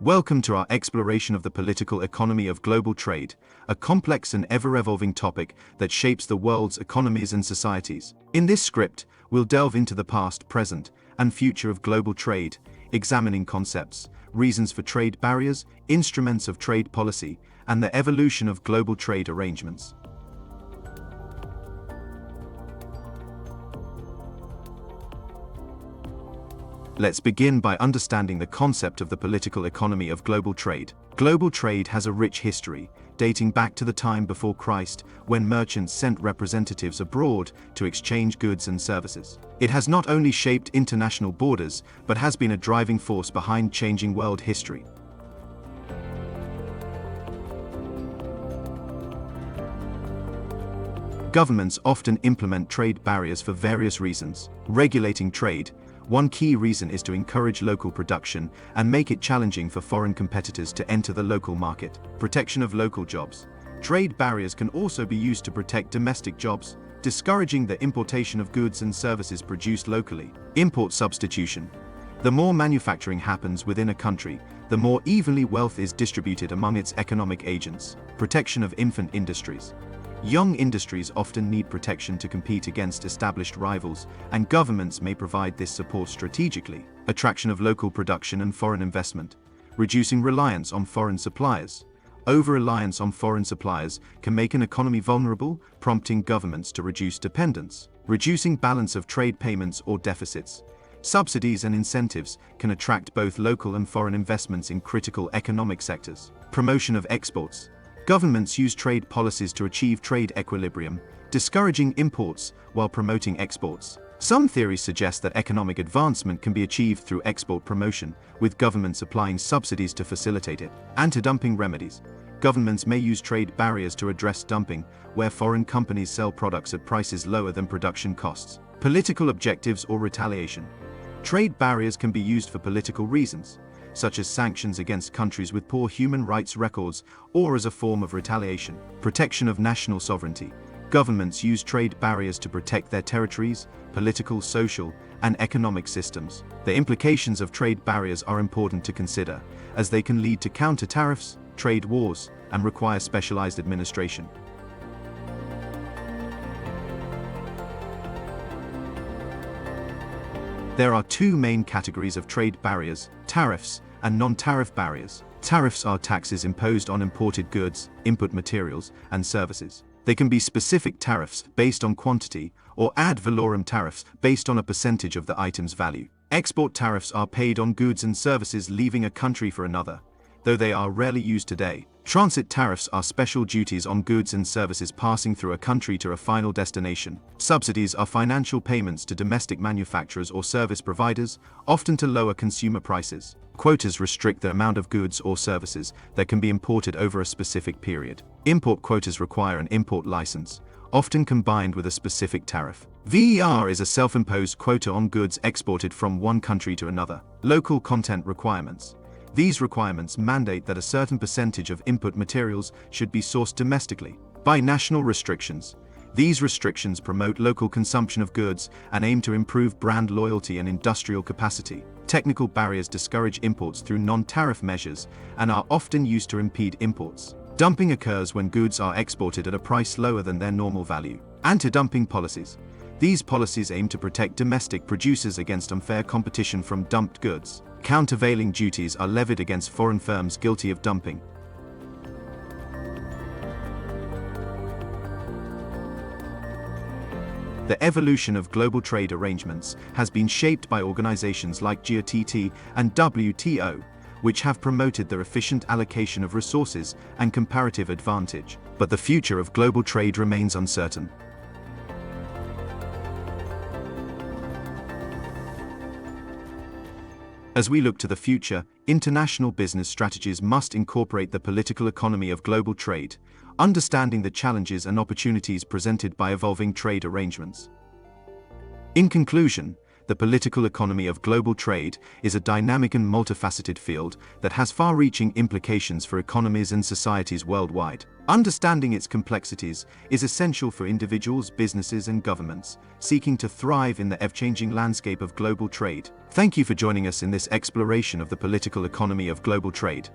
Welcome to our exploration of the political economy of global trade, a complex and ever-evolving topic that shapes the world's economies and societies. In this script, we'll delve into the past, present, and future of global trade, examining concepts, reasons for trade barriers, instruments of trade policy, and the evolution of global trade arrangements. Let's begin by understanding the concept of the political economy of global trade. Global trade has a rich history, dating back to the time before Christ, when merchants sent representatives abroad to exchange goods and services. It has not only shaped international borders, but has been a driving force behind changing world history. Governments often implement trade barriers for various reasons. Regulating trade. One key reason is to encourage local production and make it challenging for foreign competitors to enter the local market. Protection of local jobs. Trade barriers can also be used to protect domestic jobs, discouraging the importation of goods and services produced locally. Import substitution. The more manufacturing happens within a country, the more evenly wealth is distributed among its economic agents. Protection of infant industries. Young industries often need protection to compete against established rivals, and governments may provide this support strategically. Attraction of local production and foreign investment. Reducing reliance on foreign suppliers. Over-reliance on foreign suppliers can make an economy vulnerable, prompting governments to reduce dependence. Reducing balance of trade payments or deficits. Subsidies and incentives can attract both local and foreign investments in critical economic sectors. Promotion of exports. Governments use trade policies to achieve trade equilibrium, discouraging imports while promoting exports. Some theories suggest that economic advancement can be achieved through export promotion, with governments applying subsidies to facilitate it. Anti-dumping remedies. Governments may use trade barriers to address dumping, where foreign companies sell products at prices lower than production costs. Political objectives or retaliation. Trade barriers can be used for political reasons, such as sanctions against countries with poor human rights records, or as a form of retaliation. Protection of national sovereignty. Governments use trade barriers to protect their territories, political, social, and economic systems. The implications of trade barriers are important to consider, as they can lead to counter-tariffs, trade wars, and require specialized administration. There are two main categories of trade barriers: tariffs and non-tariff barriers. Tariffs are taxes imposed on imported goods, input materials, and services. They can be specific tariffs based on quantity, or ad valorem tariffs based on a percentage of the item's value. Export tariffs are paid on goods and services leaving a country for another, though they are rarely used today. Transit tariffs are special duties on goods and services passing through a country to a final destination. Subsidies are financial payments to domestic manufacturers or service providers, often to lower consumer prices. Quotas restrict the amount of goods or services that can be imported over a specific period. Import quotas require an import license, often combined with a specific tariff. VER is a self-imposed quota on goods exported from one country to another. Local content requirements. These requirements mandate that a certain percentage of input materials should be sourced domestically. Binational restrictions. These restrictions promote local consumption of goods and aim to improve brand loyalty and industrial capacity. Technical barriers discourage imports through non-tariff measures and are often used to impede imports. Dumping occurs when goods are exported at a price lower than their normal value. Anti-dumping policies. These policies aim to protect domestic producers against unfair competition from dumped goods. Countervailing duties are levied against foreign firms guilty of dumping. The evolution of global trade arrangements has been shaped by organizations like GBMP and WTO, which have promoted the efficient allocation of resources and comparative advantage. But the future of global trade remains uncertain. As we look to the future, international business strategies must incorporate the political economy of global trade, understanding the challenges and opportunities presented by evolving trade arrangements. In conclusion, the political economy of global trade is a dynamic and multifaceted field that has far-reaching implications for economies and societies worldwide. Understanding its complexities is essential for individuals, businesses, and governments seeking to thrive in the ever-changing landscape of global trade. Thank you for joining us in this exploration of the political economy of global trade.